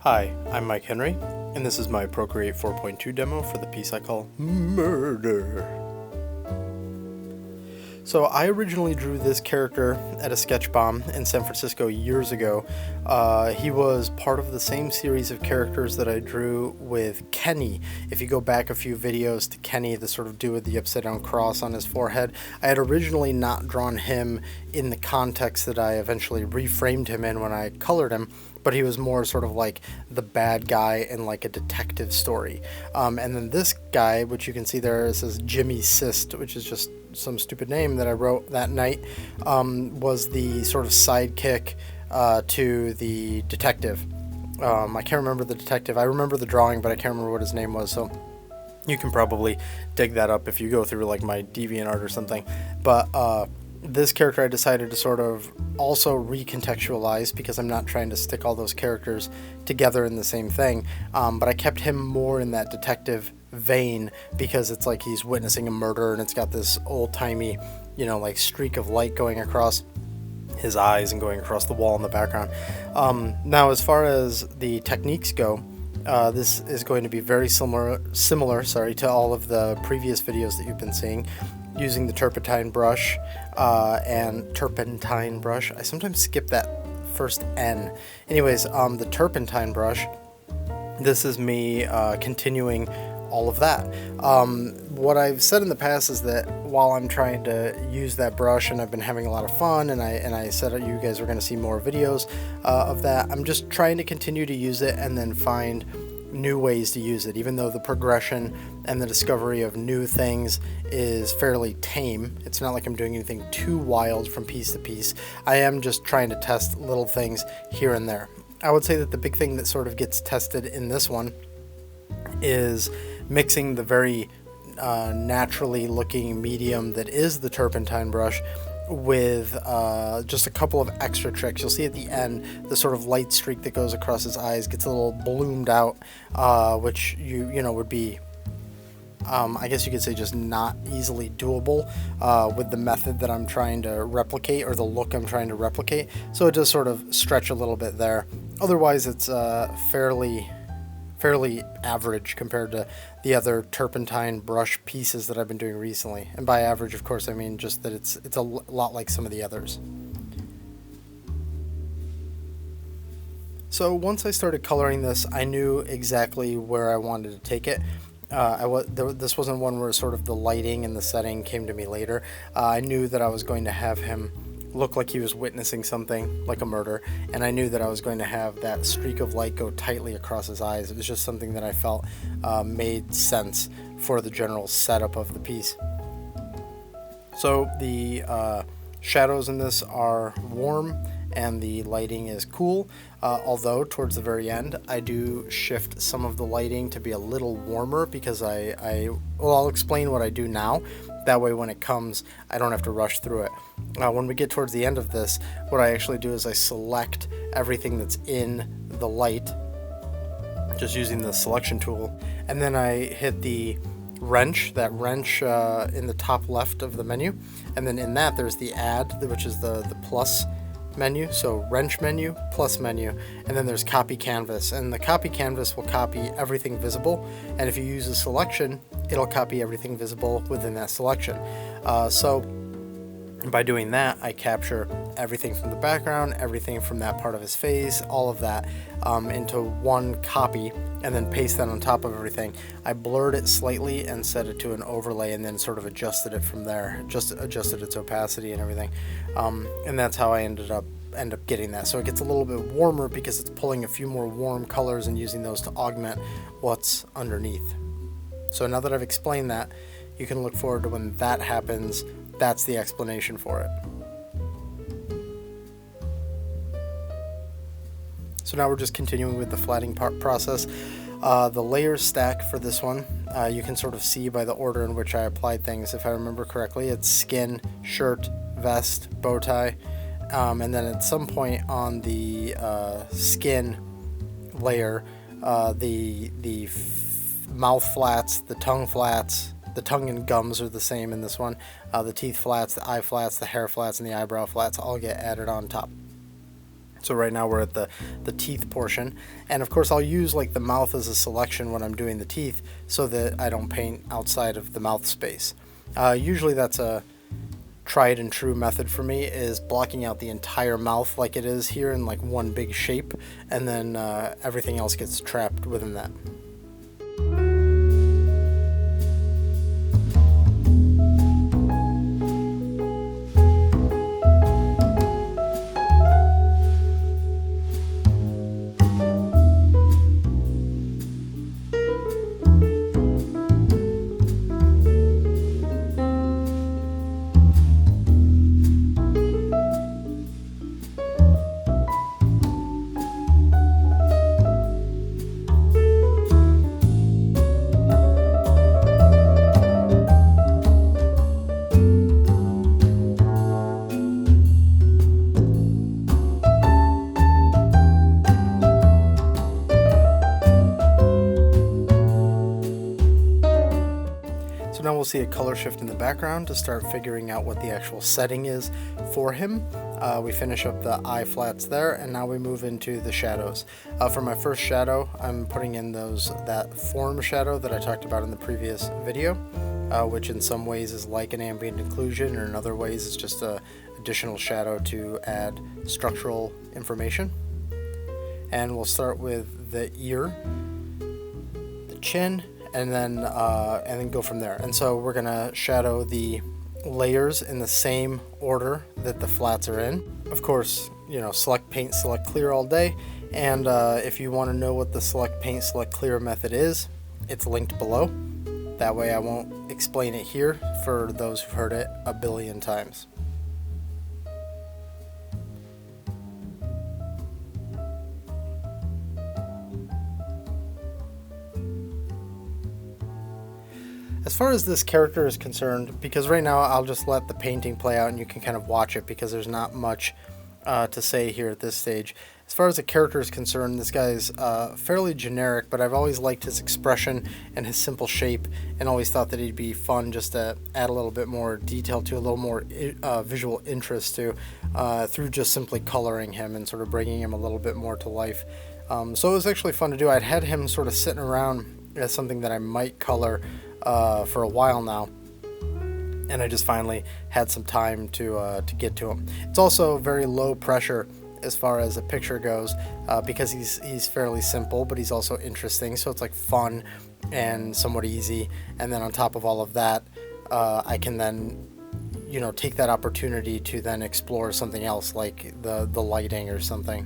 Hi, I'm Mike Henry, and this is my Procreate 4.2 demo for the piece I call Murder. So I originally drew this character at a sketch bomb in San Francisco years ago. He was part of the same series of characters that I drew with Kenny. If you go back a few videos to Kenny, the sort of dude with the upside down cross on his forehead, I had originally not drawn him in the context that I eventually reframed him in when I colored him, but he was more sort of like the bad guy in like a detective story. And then this guy, which you can see there, says Jimmy Sist, which is just some stupid name that I wrote that night, was the sort of sidekick to the detective. I can't remember the detective. I remember the drawing, but I can't remember what his name was, so you can probably dig that up if you go through like my DeviantArt or something. But this character I decided to sort of also recontextualize because I'm not trying to stick all those characters together in the same thing, but I kept him more in that detective vein because it's like he's witnessing a murder and it's got this old-timey, you know, like streak of light going across his eyes and going across the wall in the background. Now as far as the techniques go, this is going to be very similar to all of the previous videos that you've been seeing, using the turpentine brush I sometimes skip that first N. Anyways, the turpentine brush, this is me continuing all of that. What I've said in the past is that while I'm trying to use that brush and I've been having a lot of fun, and I said that you guys are going to see more videos of that, I'm just trying to continue to use it and then find new ways to use it. Even though the progression and the discovery of new things is fairly tame, it's not like I'm doing anything too wild from piece to piece. I am just trying to test little things here and there. I would say that the big thing that sort of gets tested in this one is mixing the very naturally looking medium that is the turpentine brush with just a couple of extra tricks. You'll see at the end the sort of light streak that goes across his eyes gets a little bloomed out, which you know would be I guess you could say just not easily doable with the method that I'm trying to replicate, or the look I'm trying to replicate. So it does sort of stretch a little bit there. Otherwise it's fairly average compared to the other turpentine brush pieces that I've been doing recently. And by average, of course, I mean just that it's a lot like some of the others. So once I started coloring this, I knew exactly where I wanted to take it. This wasn't one where sort of the lighting and the setting came to me later. I knew that I was going to have him look like he was witnessing something like a murder, and I knew that I was going to have that streak of light go tightly across his eyes. It was just something that I felt made sense for the general setup of the piece. So the shadows in this are warm and the lighting is cool, although towards the very end I do shift some of the lighting to be a little warmer because I'll explain what I do now. That way when it comes, I don't have to rush through it. When we get towards the end of this, what I actually do is I select everything that's in the light, just using the selection tool, and then I hit the wrench in the top left of the menu, and then in that there's the add, which is the plus menu. So wrench menu, plus menu, and then there's copy canvas, and the copy canvas will copy everything visible, and if you use a selection, it'll copy everything visible within that selection. So by doing that, I capture everything from the background, everything from that part of his face, all of that into one copy, and then paste that on top of everything. I blurred it slightly and set it to an overlay, and then sort of adjusted it from there, just adjusted its opacity and everything, and that's how I end up getting that. So it gets a little bit warmer because it's pulling a few more warm colors and using those to augment what's underneath. So now that I've explained that, you can look forward to when that happens. That's the explanation for it. So now we're just continuing with the flattening process. The layer stack for this one, you can sort of see by the order in which I applied things. If I remember correctly, it's skin, shirt, vest, bow tie, and then at some point on the skin layer, the mouth flats, the tongue flats, the tongue and gums are the same in this one. The teeth flats, the eye flats, the hair flats, and the eyebrow flats all get added on top. So right now we're at the teeth portion, and of course I'll use like the mouth as a selection when I'm doing the teeth so that I don't paint outside of the mouth space. Usually that's a tried and true method for me, is blocking out the entire mouth like it is here in like one big shape, and then everything else gets trapped within that. Now we'll see a color shift in the background to start figuring out what the actual setting is for him. We finish up the eye flats there, and now we move into the shadows. For my first shadow, I'm putting in that form shadow that I talked about in the previous video, which in some ways is like an ambient occlusion, or in other ways it's just an additional shadow to add structural information. And we'll start with the ear, the chin, and then go from there. And so we're gonna shadow the layers in the same order that the flats are in. Of course, you know, select paint, select clear all day. And if you want to know what the select paint, select clear method is, it's linked below. That way I won't explain it here for those who've heard it a billion times. As far as this character is concerned, because right now I'll just let the painting play out and you can kind of watch it because there's not much to say here at this stage. As far as the character is concerned, this guy's fairly generic, but I've always liked his expression and his simple shape, and always thought that he'd be fun just to add a little bit more detail to, a little more visual interest to, through just simply coloring him and sort of bringing him a little bit more to life. So it was actually fun to do. I'd had him sort of sitting around as something that I might color for a while now, and I just finally had some time to get to him. It's also very low pressure as far as a picture goes, because he's fairly simple, but he's also interesting, so it's like fun and somewhat easy. And then on top of all of that, I can then, you know, take that opportunity to then explore something else, like the lighting or something.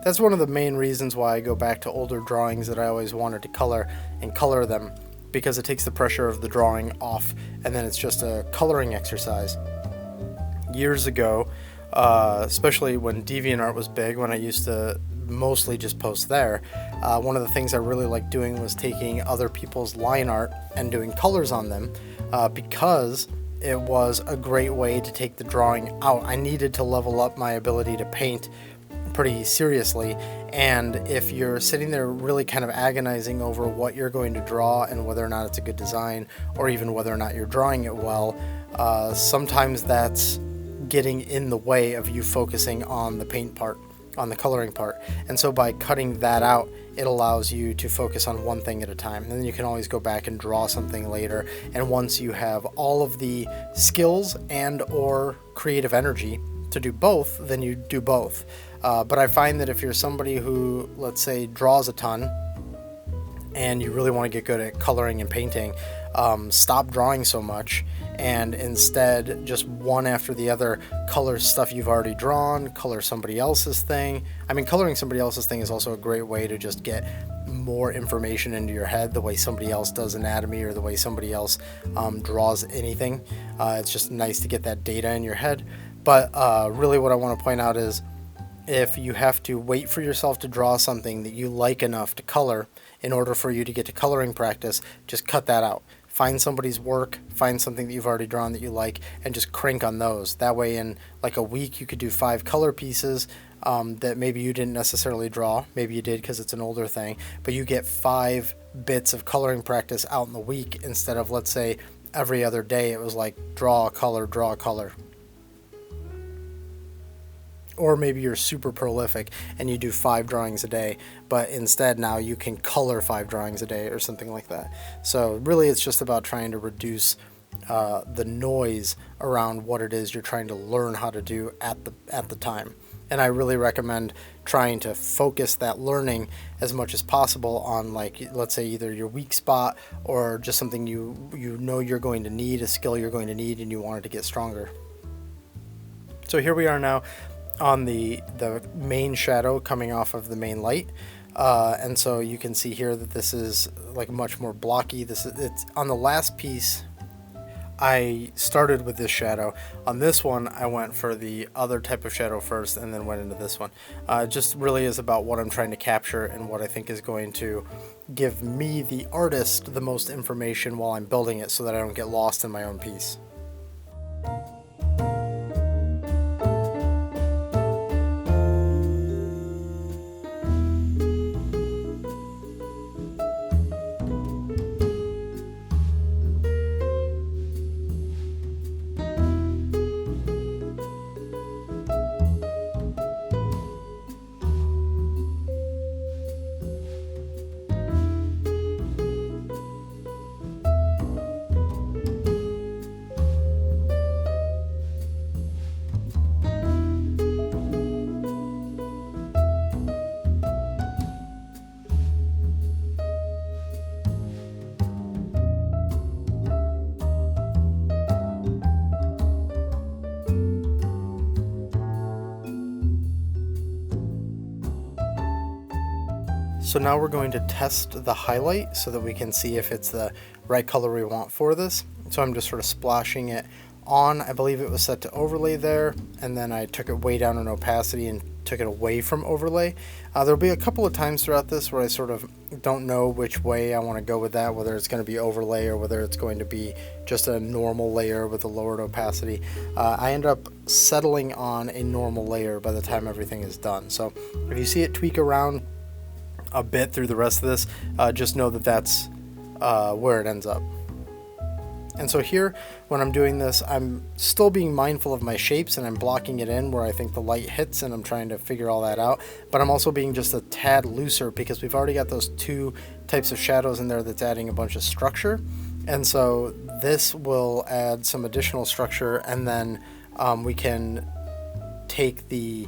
That's one of the main reasons why I go back to older drawings that I always wanted to color, and color them, because it takes the pressure of the drawing off, and then it's just a coloring exercise. Years ago, especially when DeviantArt was big, when I used to mostly just post there, one of the things I really liked doing was taking other people's line art and doing colors on them, because it was a great way to take the drawing out. I needed to level up my ability to paint pretty seriously, and if you're sitting there really kind of agonizing over what you're going to draw and whether or not it's a good design, or even whether or not you're drawing it well, sometimes that's getting in the way of you focusing on the paint part, on the coloring part. And so by cutting that out, it allows you to focus on one thing at a time, and then you can always go back and draw something later. And once you have all of the skills and or creative energy to do both, then you do both. But I find that if you're somebody who, let's say, draws a ton and you really want to get good at coloring and painting, stop drawing so much and instead just one after the other color stuff you've already drawn, color somebody else's thing. I mean, coloring somebody else's thing is also a great way to just get more information into your head, the way somebody else does anatomy or the way somebody else draws anything. It's just nice to get that data in your head. But really what I want to point out is, if you have to wait for yourself to draw something that you like enough to color in order for you to get to coloring practice, just cut that out. Find somebody's work, find something that you've already drawn that you like, and just crank on those. That way in like a week you could do 5 color pieces that maybe you didn't necessarily draw. Maybe you did because it's an older thing, but you get 5 bits of coloring practice out in the week instead of, let's say, every other day it was like draw a color, draw a color. Or maybe you're super prolific and you do 5 drawings a day, but instead now you can color 5 drawings a day or something like that. So really it's just about trying to reduce the noise around what it is you're trying to learn how to do at the time. And I really recommend trying to focus that learning as much as possible on, like, let's say either your weak spot or just something you know you're going to need, a skill you're going to need, and you want it to get stronger. So here we are now on the main shadow coming off of the main light, and so you can see here that this is like much more blocky. It's on the last piece. I started with this shadow. On this one, I went for the other type of shadow first and then went into this one. It just really is about what I'm trying to capture and what I think is going to give me, the artist, the most information while I'm building it, so that I don't get lost in my own piece. So now we're going to test the highlight so that we can see if it's the right color we want for this. So I'm just sort of splashing it on. I believe it was set to overlay there, and then I took it way down in opacity and took it away from overlay. There'll be a couple of times throughout this where I sort of don't know which way I want to go with that, whether it's going to be overlay or whether it's going to be just a normal layer with a lowered opacity. I end up settling on a normal layer by the time everything is done. So if you see it tweak around a bit through the rest of this, just know that that's where it ends up. And so here, when I'm doing this, I'm still being mindful of my shapes and I'm blocking it in where I think the light hits, and I'm trying to figure all that out. But I'm also being just a tad looser because we've already got those 2 types of shadows in there that's adding a bunch of structure. And so this will add some additional structure, and then we can take the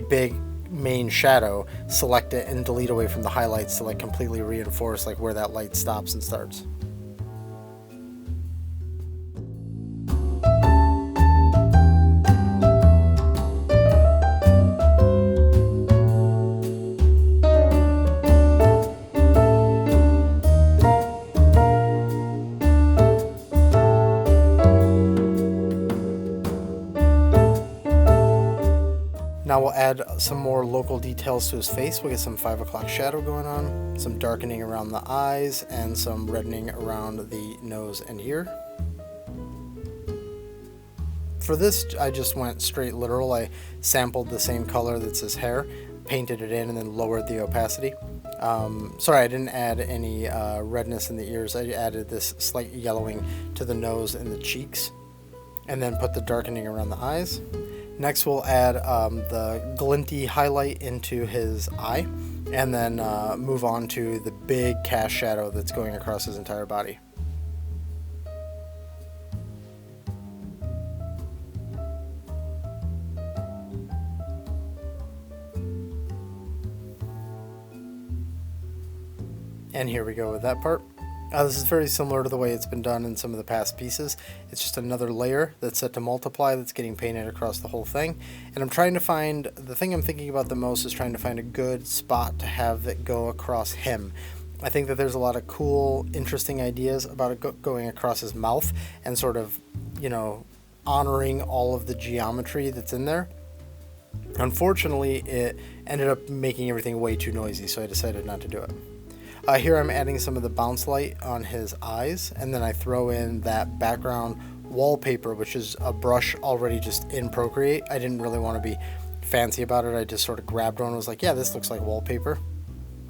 big main shadow, select it, and delete away from the highlights to like completely reinforce like where that light stops and starts. Now we'll add some more local details to his face. We'll get some 5 o'clock shadow going on, some darkening around the eyes, and some reddening around the nose and ear. For this, I just went straight literal. I sampled the same color that's his hair, painted it in, and then lowered the opacity. Sorry, I didn't add any redness in the ears. I added this slight yellowing to the nose and the cheeks, and then put the darkening around the eyes. Next we'll add the glinty highlight into his eye, and then move on to the big cast shadow that's going across his entire body. And here we go with that part. This is very similar to the way it's been done in some of the past pieces. It's just another layer that's set to multiply that's getting painted across the whole thing. And I'm trying to find, the thing I'm thinking about the most is trying to find a good spot to have that go across him. I think that there's a lot of cool, interesting ideas about it going across his mouth and sort of, you know, honoring all of the geometry that's in there. Unfortunately, it ended up making everything way too noisy, so I decided not to do it. Here I'm adding some of the bounce light on his eyes, and then I throw in that background wallpaper, which is a brush already just in Procreate. I didn't really want to be fancy about it. I just sort of grabbed one and was like, yeah, this looks like wallpaper.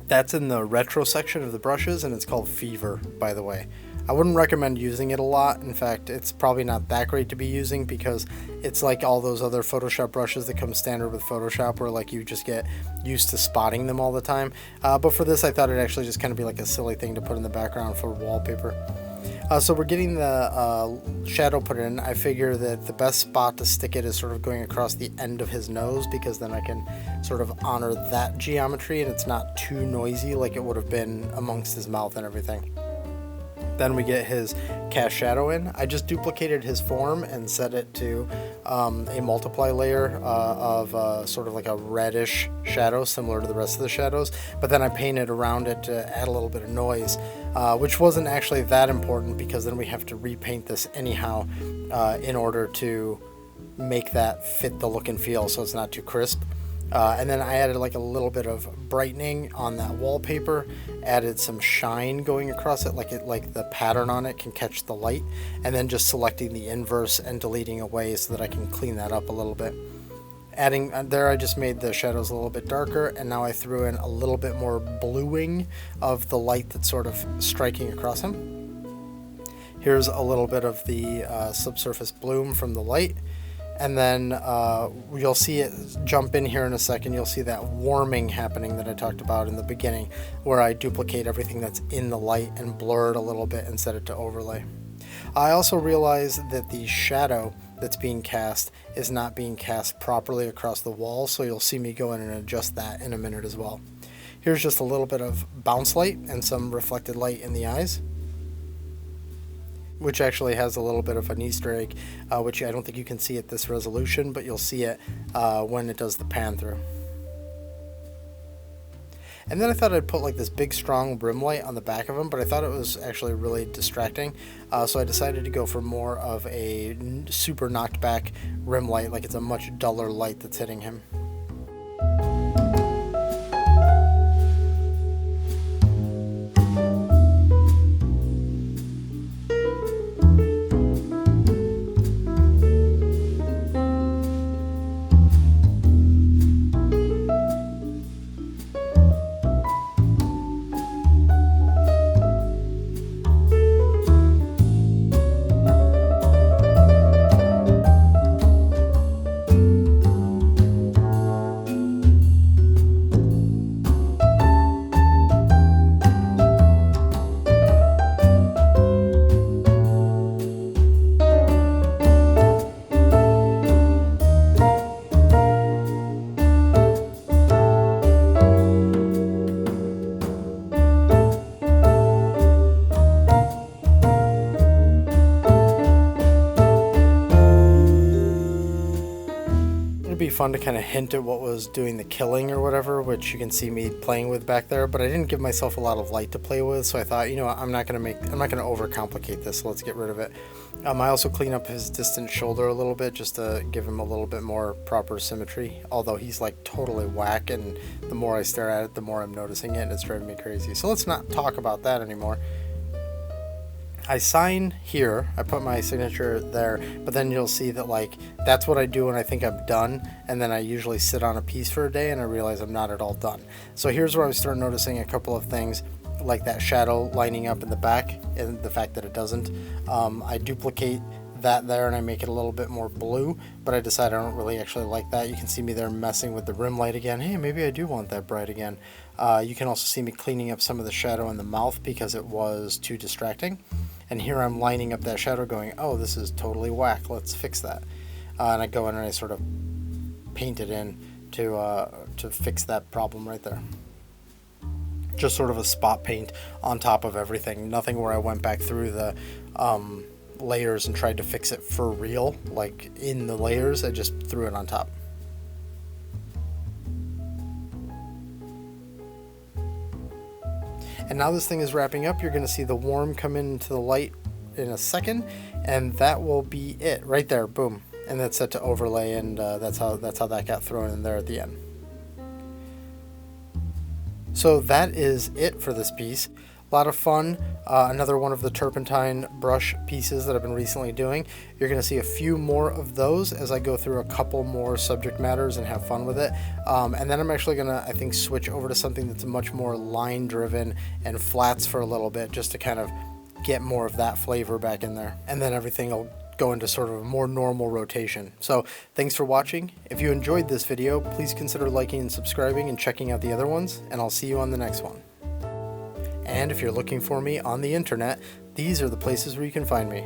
That's in the retro section of the brushes, and it's called Fever, by the way. I wouldn't recommend using it a lot. In fact, it's probably not that great to be using because it's like all those other Photoshop brushes that come standard with Photoshop where like you just get used to spotting them all the time. But for this, I thought it'd actually just kind of be like a silly thing to put in the background for wallpaper. So we're getting the shadow put in. I figure that the best spot to stick it is sort of going across the end of his nose, because then I can sort of honor that geometry and it's not too noisy like it would have been amongst his mouth and everything. Then we get his cast shadow in. I just duplicated his form and set it to a multiply layer of sort of like a reddish shadow similar to the rest of the shadows, but then I painted around it to add a little bit of noise, which wasn't actually that important because then we have to repaint this anyhow in order to make that fit the look and feel so it's not too crisp. And then I added like a little bit of brightening on that wallpaper, added some shine going across it, like the pattern on it can catch the light, and then just selecting the inverse and deleting away so that I can clean that up a little bit. Adding there, I just made the shadows a little bit darker, and now I threw in a little bit more bluing of the light that's sort of striking across him. Here's a little bit of the subsurface bloom from the light. And then you'll see it jump in here in a second. You'll see that warming happening that I talked about in the beginning, where I duplicate everything that's in the light and blur it a little bit and set it to overlay. I also realized that the shadow that's being cast is not being cast properly across the wall, so you'll see me go in and adjust that in a minute as well. Here's just a little bit of bounce light and some reflected light in the eyes, which actually has a little bit of an Easter egg, which I don't think you can see at this resolution, but you'll see it when it does the pan through. And then I thought I'd put like this big strong rim light on the back of him, but I thought it was actually really distracting, so I decided to go for more of a super knocked back rim light, like it's a much duller light that's hitting him. Be fun to kind of hint at what was doing the killing or whatever, which you can see me playing with back there, but I didn't give myself a lot of light to play with, so I thought, you know what, I'm not going to overcomplicate this, so let's get rid of it. I also clean up his distant shoulder a little bit just to give him a little bit more proper symmetry, although he's like totally whack, and the more I stare at it, the more I'm noticing it, and it's driving me crazy. So let's not talk about that anymore. I sign here, I put my signature there, but then you'll see that like that's what I do when I think I'm done, and then I usually sit on a piece for a day and I realize I'm not at all done. So here's where I start noticing a couple of things, like that shadow lining up in the back and the fact that it doesn't. I duplicate that there and I make it a little bit more blue, but I decide I don't really actually like that. You can see me there messing with the rim light again. Hey, maybe I do want that bright again. You can also see me cleaning up some of the shadow in the mouth because it was too distracting. And here I'm lining up that shadow going, oh, this is totally whack, let's fix that. And I go in and I sort of paint it in to fix that problem right there. Just sort of a spot paint on top of everything. Nothing where I went back through the layers and tried to fix it for real, like in the layers. I just threw it on top. And now this thing is wrapping up. You're going to see the warm come into the light in a second, and that will be it right there. Boom. And that's set to overlay, and that's how that got thrown in there at the end. So that is it for this piece. A lot of fun. Another one of the turpentine brush pieces that I've been recently doing. You're going to see a few more of those as I go through a couple more subject matters and have fun with it. And then I'm actually going to, I think, switch over to something that's much more line driven and flats for a little bit, just to kind of get more of that flavor back in there. And then everything will go into sort of a more normal rotation. So thanks for watching. If you enjoyed this video, please consider liking and subscribing and checking out the other ones, and I'll see you on the next one. And if you're looking for me on the internet, these are the places where you can find me.